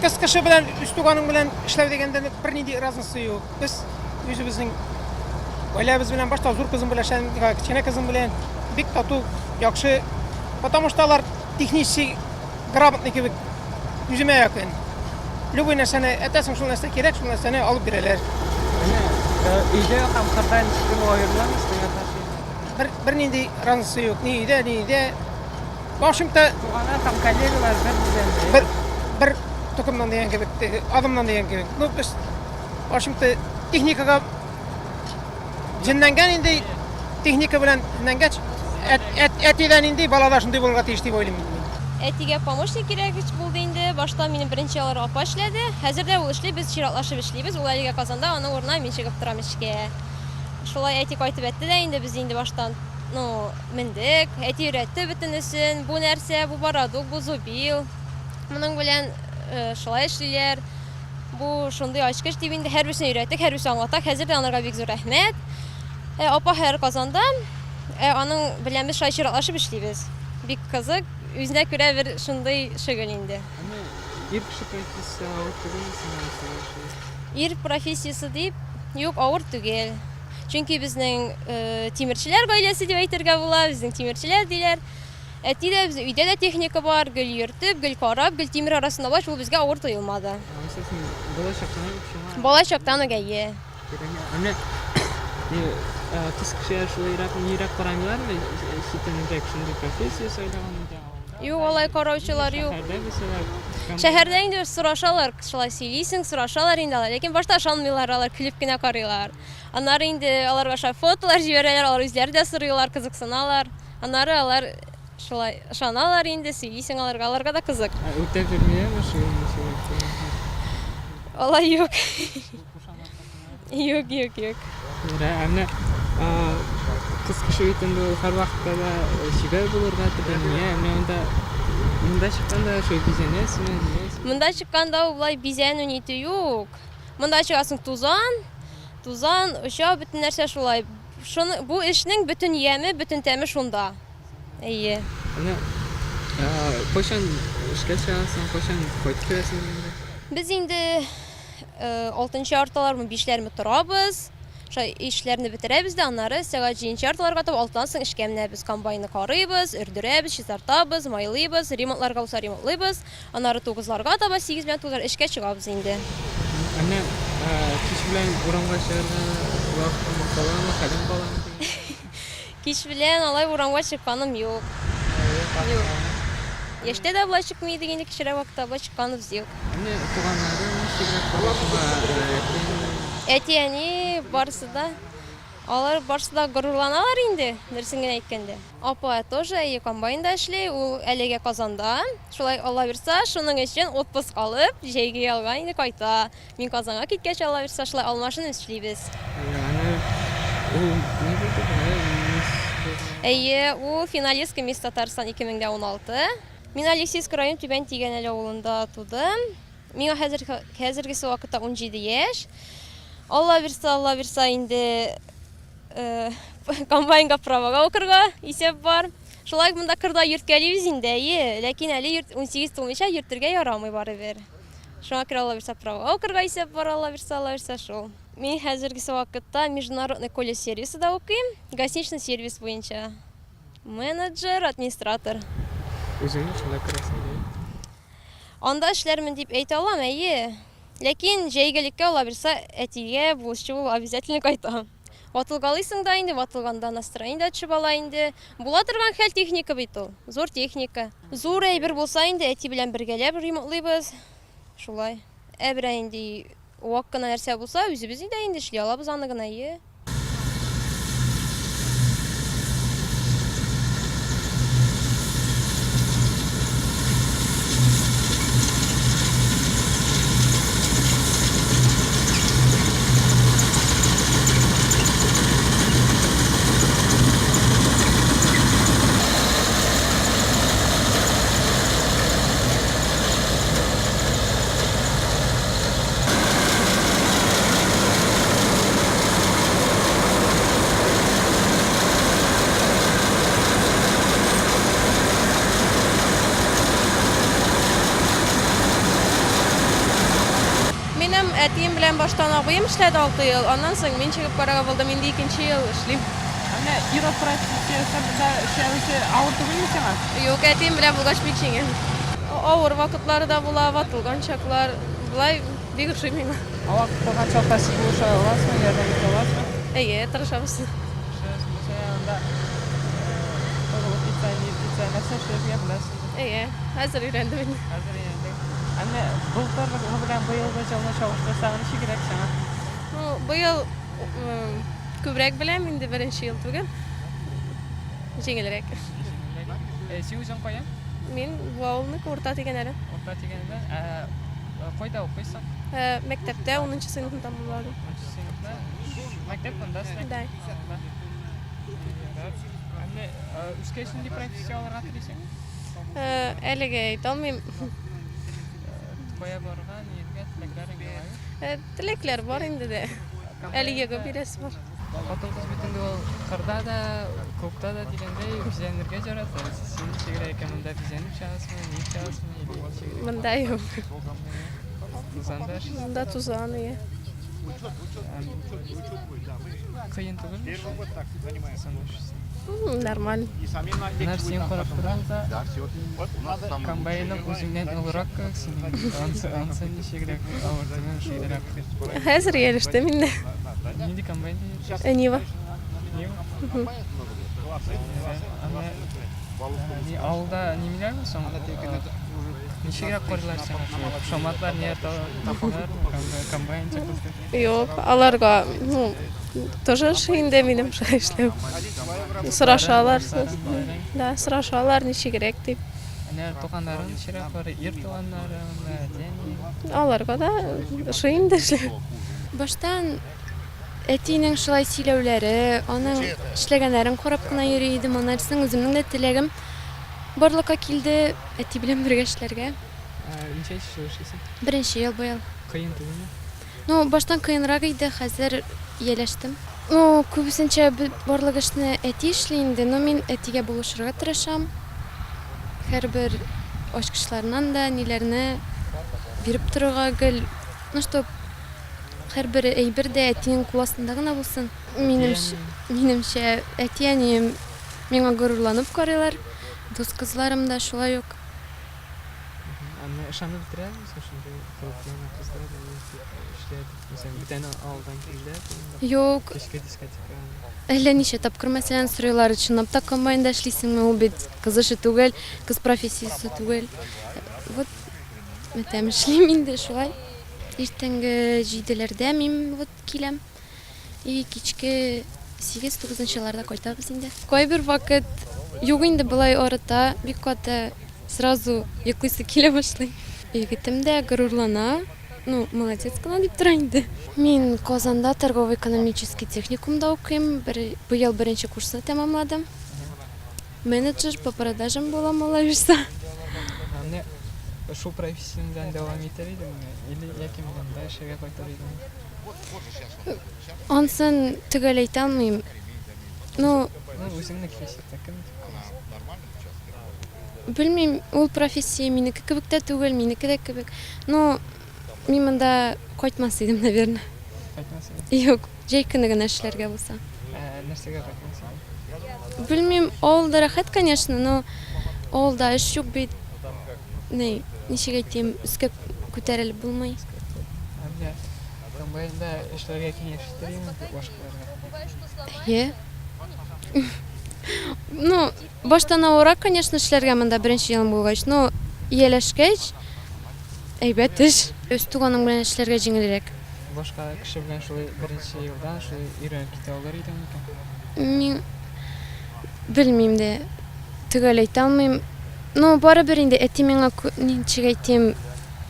Kız kışı bilen, üstüganın bilen işlev degende bir nidi razısı yok. Biz yüzümüzün ailemiz bilen başta zor kızım bilen, kichkine kızım bilen bik tatu yakşı. Потому что алар технически грамотный кебек yüzüme yakın. Любой нәрсәне әтәсең шул нәрсә кирәк, шул нәрсәне алып бирәләр. Өйдә һәм кырда ничек аерыламыз дигән Bir nidi razısı yok. Ni öйдә. В общем-то, там коллегалар бер bir tokumdan diyen kebek, adımdan diyen kebek. Ну, biz, в общем-то, техникага jinlengen indi, техника bilen jinlengeç, etiden indi, balada şunday bolga tiyiş diye oylayım. Әтигә помощник кирәк булды инде. Башта минем беренче алар апа эшләде. Хәзердә ул эшли, без чиратлашып эшлибез. Ул әлегә Казанда, аның урынына мин чыгып торам эшкә. Шулай әти кайтып әтте дә инде без инде баштан, мендек. Әти өйрәтте бөтенесен. Бу нәрсә, бу барадук, бу зубил. Моның белән шулай эшлиләр. Бу шундый ачкыч дип инде һәрберсен өйрәттек, һәрберсен аңлатак. Хәзердә аларга бик зур рәхмәт. Апа һәр Казанда, аның белән без шулай чиратлашып эшлибез. Бик кызык. Үзенә күрә бер шундый шөгыль инде. Ир кеше профессиясе авыр түгел. Ир профессиясы дип, юк, авыр түгел. Чөнки безнең тимерчеләр гаиләсе дип әйтергә була, безнең тимерчеләр диләр. Әти дә безнең өйдә дә техника бар, гөл йөртеп, гөл карап, гөл тимер арасында бар, ул безгә авыр тоелмады. Балачактан ук әйе. Кыз кеше шулай ерак карамыйлармы? Ситенрәк шундый профессия сайлаганда. Юк, алай караучылар юк. Шәһәрдә инде сорашалар, шулай сөйлисең, сорашалар инде алар. Ләкин башта ышанмыйлар, алар көлеп кенә карыйлар. Аннары инде аларга шулай фотолар җибәрәләр, алар үзләре дә сорыйлар, кызыксыналар. Аннары алар шулай ышаналар инде, сөйлисең аларга да кызык. Үтә бермәме шул? Алай юк. Юк. Менә кыз кеше үтендә һәр вакытта да шигәр булырга теләмия. Менә монда чыкканда шул бизәнәсме? Монда чыкканда улай бизәнү ните юк. Монда чыгасың тузан, оча бөтен нәрсә шулай. Бу эшнең бөтен яме, бөтен тәме шунда. Әйе. Менә кайчан эшкә чыгасың, кайчан кайтып керәсең инде? Без инде 6нчы арталармы, 5ләрме торабыз. Шулай эшләрне бетерәбез дә, аннары сәгать 7нче арталарга таба 6-тан соң эшкә менәбез. Комбайнны карыйбыз, өрдерәбез, чистартабыз, майлыйбыз, ремонтларга булса ремонтлыйбыз. Аннары 9ларга таба 8 белән 9лар эшкә чыгабыз инде. Менә кич белән урамга чыгарга вакытым каламы, хәлем каламы? Кич белән алай урамга чыкканым юк. Яшьтә дә булай чыкмый инде, кичерәк вакытта булай чыкканыбыз юк. Менә туганнарым ничек Әти, әни барысы да, алар барысы да горурланалар инде, дөресен генә әйткәндә. Апа тоже комбайнда эшли, ул әлегә Казанда. Шулай Алла бирсә, шуның өчен отпуск алып, җәйгә ялга инде кайта. Мин Казанга киткәч, Алла бирсә, шулай алмашын эшлибез. Әйе, ул финалистка Мисс Татарстан 2016. Мин Алексеевск район Түбән Тигәнәле авылында тудым. Миңа хәзергесе вакытта 17 яшь. Алла бирсә инде комбайнга правага укырга исәп бар. Шулай монда кырда йөрткәлибез инде, ләкин әле 18 тулмыйча йөртергә ярамый барыбер. Шуңа күрә Алла бирсә правага укырга исәп бар, Алла бирсә шул. Мин хәзергесе вакытта международный колледж сервисында укыйм, гостиничный сервис буенча. Менеджер, администратор. Үзеңне шулай күрәсең. Анда эшләрмен дип әйтә алам, әйе. Ләкин җәйгелеккә Алла бирсә, әтигә булышчы бул обязательно кайтам. Ватылгалыйсың да инде, ватылганда настроение төшеп ала инде. Була торган хәл техника бит ул, зур техника. Зур әйбер булса инде, әти белән бергәләп ремонтлыйбыз. Шулай. Әбрә инде вак кына нәрсә булса, үзебез инде эшли алабыз аны гына, әйе. Etiyim bilen baştan ağabeyim işledi 6 yıl. Ondan sonra men çekip karaga buldum. Indi 2-nji yıl işleyim. Anne iro praktisi da şey ağırtı bilmiyorsun. Yok, etiyim bilen bulgaç bir çingen. Ağır vakitleri da bula, vatılgan çaklar. Bulay bir gırşıyım. O vakıtta kaç haftası buluşa olasın, yerden git olasın. İyi, tırışabız. Onda olup bir nasıl şey yapabilirsin? İyi, hazır öğrendim. Hazır yani. Anne bulutlar bilen bu yılda çalına çalıştırsan işi gerek sana. Bu yıl kübrek bilen indi birinci yıl bugün. Jеңелрәк. Сен үзең каян? Мен bu авылны Урта дигәнәре. Урта дигәндә, кайда укыйсың? Мәктәптә 10нчы сыйныфны тәмамладым. Сыйныфта. Мәктәп фондасында. Да. Анне үскәч нинди профессия алырга телисең? Әлегә әйтә алмыйм. Кая барырга ниятгә теләкләрең бар? Теләкләр бар инде дә. Әлегә күп бирәсе бар. Хатын-кыз бит инде ул кырда да, күктә дә дигәндәй физенергә җарата. Син чигрә икәнендә физенер чыгасыңмы, ни чыгасыңмы, или чигрә? Монда юк. Тузанда Монда тузан ие. кыйын түгелме? Нормально. Нәрсәң карап торганда, комбайны үзеңнән олырак син. Ансы ничегрәк авыртыган шигрәк. Хәзер ярышты миндә. Нинди комбайн? Нива. Ни авылда нимеләр соң? Ничегрәк карыйлар сиңа? Шоматлар не тапалар, комбайн чакырды. Юк, аларга, тоже инде минем эшләү. Сорашалар. Да, сорашалар ничегрәк дип. Әнә туганнарын ничегрәк бар? Ир туганнары, дәни. Аларга да инде эшләү. Баштан әтинең шулай сөйләүләре, аның эшләгәннәрен карап кына йөри идем. Аннан соң үземнең дә теләгем барлыкка килде, әти белән бергә эшләргә. Ничә эшләйсең? Беренче ел быел. Кыйын түгелме? Ну, баштан кыенрак иде, хәзер ияләштем. Күбесенчә барлык эшне әти эшли инде, но мин әтигә булышырга тырышам. Һәрбер ачкычларыннан да ниләрне биреп торырга гел. Ну что, һәрбер әйбер дә әтинең кул астында гына булсын. Минемчә, әти-әнием миңа горурланып карыйлар. Дус кызларым да шулай ук. Анна ышанып бетерәбез, шундый кылыклы кызлар эшләде. Мәсәлән, битәне алдан килде. Юк, Кичке дискотека. әллә ничә тапкыр мәсәлән сорыйлар, чынлап та комбайнда эшлисеңме, ул бит кыз эше түгел, кыз профессиясе түгел. Вот мәтәм эшлим инде шулай. Иртәнге 7-ләрдә мин вот киләм. И кичке 8-9-ларда кайтабыз инде. Кайбер вакыт юк инде былай арыта, бик каты сразу йоклыйсы килә башлый. Егетем дә горурлана. Ну, молодец кына дип тора инде. Мин Казанда торгово-экономический техникумда укыйм. Быел беренче курсны тәмамладым. Менеджер по продажам булам, алайса. Анне шул профессиядән дәвам итәр идеңме? Или яки монда эшәгә кайтыр идеңме? Ансын төгәл әйтә алмыйм. Ну, Үзеңне киләчәктә кем? белмим, ул профессия минеке кебек тә түгел, минеке дә кебек. Ну, мин монда кайтмас идем, наверное. Кайтмасын. Юк, җәй көне генә эшләргә булса. Нәрсәгә кайтмасын? Белмим, авылда рәхәт, конечно, но авылда эш юк бит. Ничек әйтим, өскә күтәрелеп булмый. Анне комбайнда эшләргә киңәш итәрме башкаларга? Е. Ну, баштан авырак, конечно, эшләргә монда беренче елым булгач, но ияләшкәч әйбәт эш. Үз туганың белән эшләргә җиңелрәк. Башка кеше белән шулай беренче елдан шулай өйрәнеп китә алыр идеңме икән? Мин белмим дә, төгәл әйтә алмыйм. Ну, барыбер инде әти миңа ничек әйтим,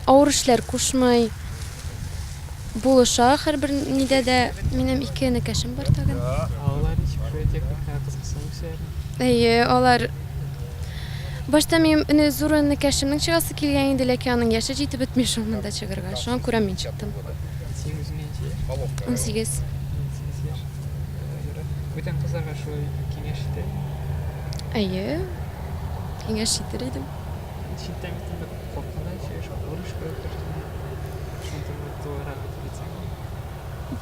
авыр эшләр кушмый. Булыша һәрбер нидә дә. Минем 2 энекәшем бар тагын. Алар ничек шулай техникага кызыксаң сөйләр. Әйе, алар башта мин зур энекәшемнең чыгасы килгән иде, ләкин аның яше җитеп бетми шул монда чыгарга. Шуңа күрә мин чыктым. Син үзеңә 18. Бүтән кызларга шулай киңәш итә. Әйе. Киңәш итер идем. Читтән бит коркканда шул урыш көрәп туура битсең.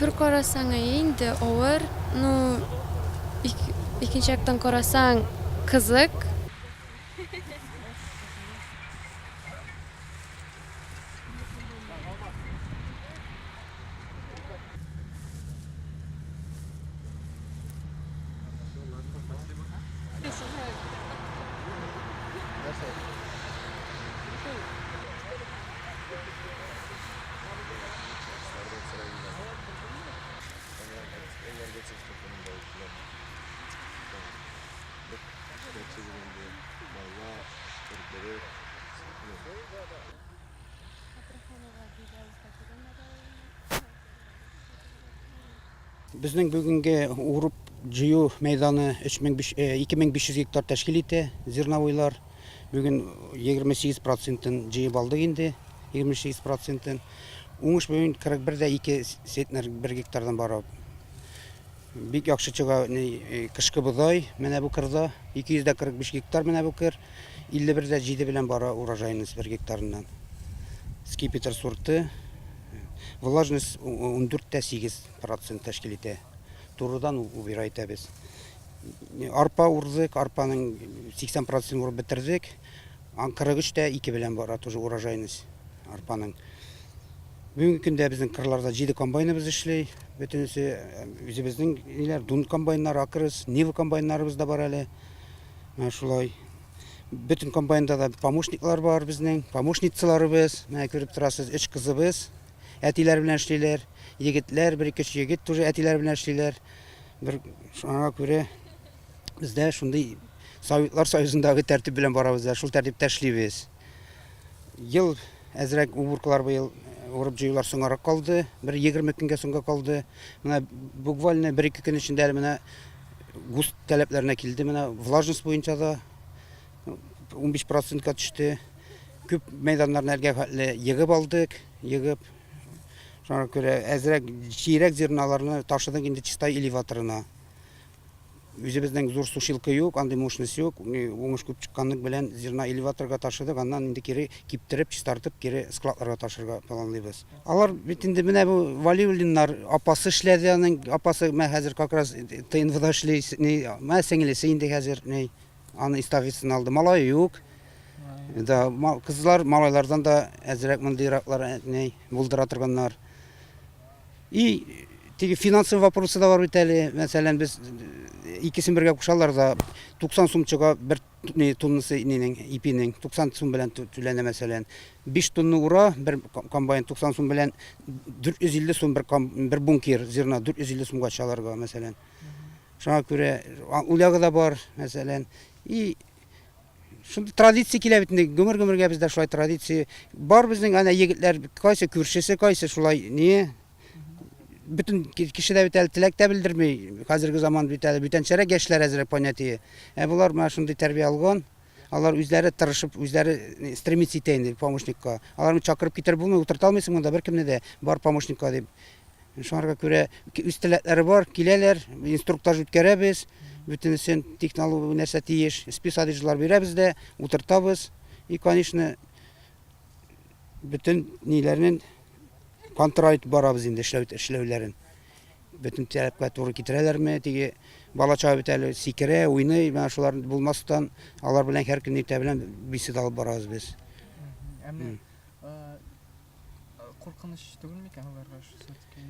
Bir karasang indi ağır. Ну, ikinci yaktan karasang kızık. Bizning bugungi urib jiyu maydoni 2500 gektar tashkil etdi. Zirnavoylar bugun 28%-ni jiyib oldik endi. 28%. Уңыш bugun 41,2 сентнер 1 гектардан барып. Бик яхшы чыга кышкы будай менә бу кырда 245 гектар менә бу кыр 51,7 белән бара урожайность 1 гектарыннан. Скипетр сорты влажность 14,8% тәшкил итә. Турыдан убира әйтәбез. Арпа урдык, арпаның 80% урып бетердек. 43,2 белән бара тоже урожайность арпаның. Бүгенге көндә безнең кырларда 7 комбайныбыз эшләй. Бөтенесе үзебезнең дун комбайннары, акрыс, нива комбайннарыбыз да бар әле. Шулай. Bütün комбайнда да помощниклар бар безнең, помощницаларыбыз. Менә күреп торасыз, 3 кызыбыз. Әтиләр белән эшлиләр. Егетләр, 1-2 егет тоже әтиләр белән эшлиләр. Бер шуңа күрә бездә шундый Советлар Союзындагы тәртип белән барабыз, шул тәртиптә эшлибез. Ел әзрәк уборкалар быел урып җыюлар соңарак калды. 20 көнгә соңга калды. Менә буквально 1-2 көн эчендә менә ГУС таләпләренә килде. Менә влажность буенча да 15%-ка төште. Күп мәйданнарны әлегә егып алдык, егып. Шуңа күрә әзрәк чирәк зерналарны ташыдык инде чистай элеваторына. Үзебезнең зур сушилка юк, андый мощность юк. Уңыш күп чыкканлык белән зерна элеваторга ташыдык, аннан инде кире киптиреп, чистартып, кире складларга ташырга планлыйбыз. Алар бит инде менә бу Валиуллиннар апасы эшләде, аның апасы менә хәзер как раз ТНВда эшли, менә сеңлесе инде хәзер аны эстафетасын алды. Малай юк. Да, кызлар малайлардан да әзрәк мондыйраклар булдыра торганнар. И теге финансовый вопросы да бар бит әле. Мәсәлән, без икесен бергә кушалар да 90 сум чыга бер тоннасы ипинең 90 сум белән түләнә мәсәлән. 5 тонна ура бер комбайн 90 сум белән 450 сум бер бункер зерна 450 сумга чаларга мәсәлән. Шуңа күрә ул ягы да бар мәсәлән. И шундый традиция килә бит инде. Гомер-гомергә бездә шулай традиция бар безнең ана егетләр кайсы күршесе, кайсы шулай bütün kişi de bitel tilek de bildirmey. Hazırki zaman bitel bütünçere gençler әзрәк понятие. Булар менә шундый тәрбия алган. Алар үзләре тырышып, үзләре стремится итә инде помощникка. Аларны чакырып китер булмый, утырта алмыйсың монда беркемне дә бар помощникка дип. Шуңарга күрә үз теләкләре бар, киләләр, инструктаж үткәрәбез. Бүтәнсен технология нәрсә тиеш, специалистлар бирәбез дә, утыртабыз. И конечно bütün ниләрнең контроль барабыз инде эшләүләрен. Bütün таләпкә туры китерәләрме? Теге балача бит әле сикерә, уйный, менә шулар булмастан алар белән һәр көн иртә белән бисед алып барабыз без. Әмма куркыныч түгел микән аларга все-таки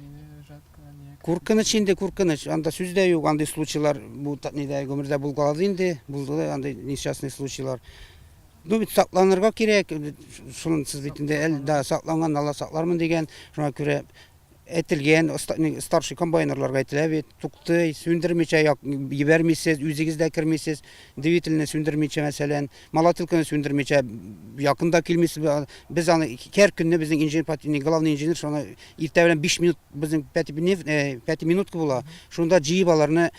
жаткан? Куркыныч инде, куркыныч. Анда сүз дә юк, андый случайлар бу нидә гомердә булган инде, булды андый несчастный случайлар. Ну бит сакланырга кирәк. Шуның сез бит инде әлдә сакланган, Алла саклармын дигән. Шуңа күрә әйтелгән старший комбайнерларга әйтелә бит, тукты, сүндермичә җибәрмисез, үзегез дә кермисез, двигательне сүндермичә мәсәлән, малатылканы сүндермичә якында килмисез. Без аны һәр көнне безнең инженер, главный инженер шуны иртә белән 5 минут безнең 5 минутка була. Шунда җыеп аларны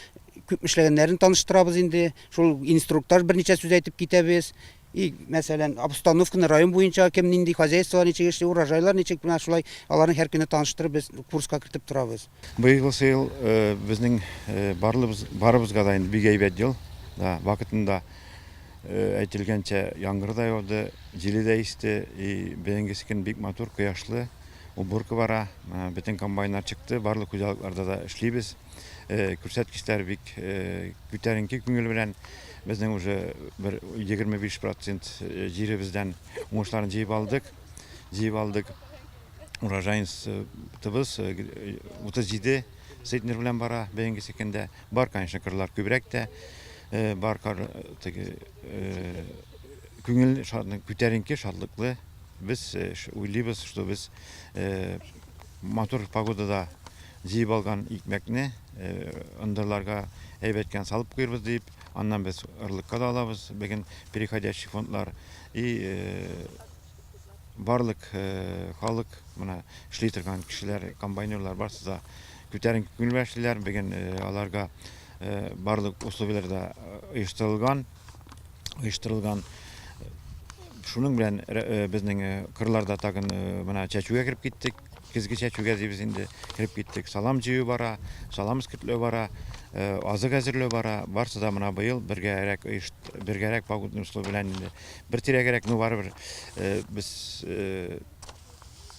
күп эшләгәннәрен таныштырабыз инде. Шул инструктаж берничә сүз әйтеп китәбез. И мәсәлән, обстановканы район буенча кем нинди хозяйстволар ничек эшли, урожайлар ничек, менә шулай аларны һәр көнне таныштырып без курска кертеп торабыз. Быелгы ел безнең барыбызга да инде бик әйбәт ел. Да, вакытында әйтелгәнчә яңгыр да яуды, җил дә исте, и бәйгесен бик матур, кояшлы. уборка бара, бүтін комбайндар чыкты, барлық хуҗалыкларда да эшлибез. Күрсәткечләр бик күтәренке күңел белән безнең уже 25% җиребездән уңышларын җыеп алдык. Урожайность тыбыз 37 центнер белән бара, бәйенге секендә. Бар, конечно, кырлар күбрәк тә. Бар күңел күтәренке, шатлыклы. Biz uylıyız, что biz motor погодада җыеп алган икмәкне ындырларга әйбәткән салып куербыз дип, аннан без ырлыкка да алабыз. Беген переходящий фондлар и барлык халык, мына эшли торган кешеләр, комбайнерлар барсы да күтәренке күңел белән эшлиләр. Беген аларга барлык условиялар да оештырылган. Шуның белән безнең кырларда тагын мына чәчүгә кирип киттек. Кизге чәчүгә дибез инде кирип киттек. Салам җыю бара, салам искертләү бара, азык әзерләү бара. Барсы да мына быел бергәрәк погодный условия белән инде бер тирәгәрәк барыбер без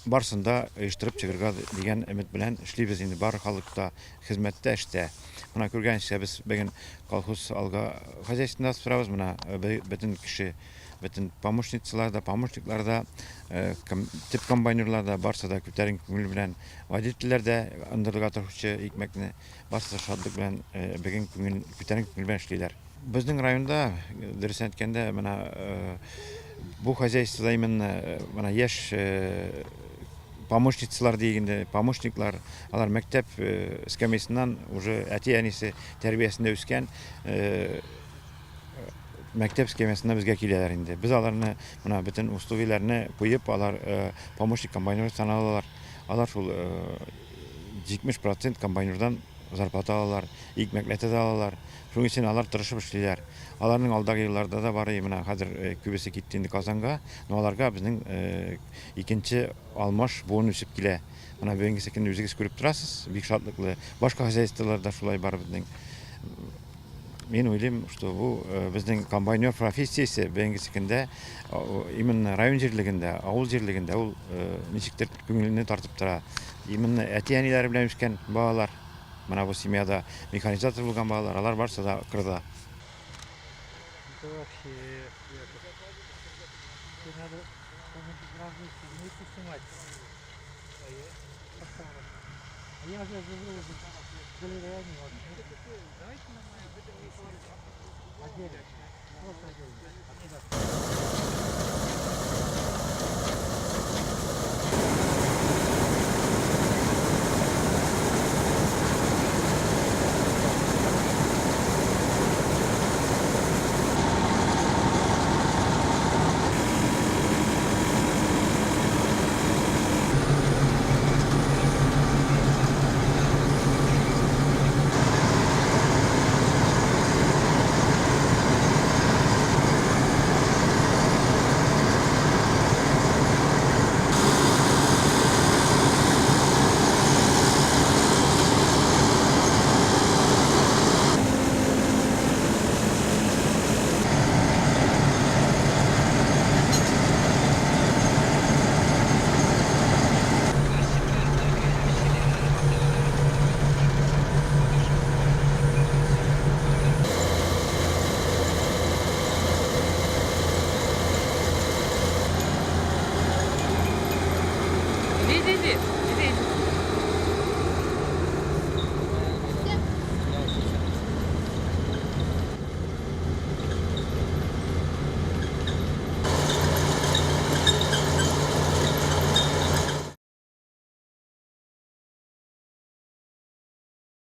барсында оештырып чыгарга дигән өмет белән эшлибез инде. Бар халыкта хезмәттә эштә. Мына күргәнчә без беген колхоз алга хозяйствында справабыз. Мына бөтен кеше, бөтен помощниклар да, тип комбайнерлар да барсы да күтәренке күңел белән, водительләр дә ындырга торучы икмәкне барсы шатлык белән беген күтәренке күңел белән эшлиләр. Безнең районда дөрес әйткәндә мына бу хозяйствода именно мына яшь помощницалар дигәндә, помощниклар, алар мәктәп эскәмиясеннән уже әти-әнисе тәрбиясендә үскән мәктәп эскәмиясенә безгә киләләр инде. Без аларны мына бөтен условияләрне куеп, алар помощник комбайнер саналалар. Алар шул 70% комбайнердан зарплата алалар, икмәкләтә дә алалар. Шуның өчен алар тырышып эшлиләр. Аларның алдагы елларда да бары менә хәзер күбесе китте инде Казанга, но аларга безнең икенче алмаш буын үсеп килә. Менә бүгенге секендә үзегез күреп торасыз, бик шатлыклы. Башка хозяйстволарда шулай бар безнең. Мен уйлыйм, что бу безнең комбайнер профессиясе бүгенге секендә именно район җирлегендә, авыл җирлегендә ул ничектер күңелне тартып тора. Именно әти-әниләре белән үскән балалар, мына бу семьяда механизатор булган балалар, алар барсы да кырда.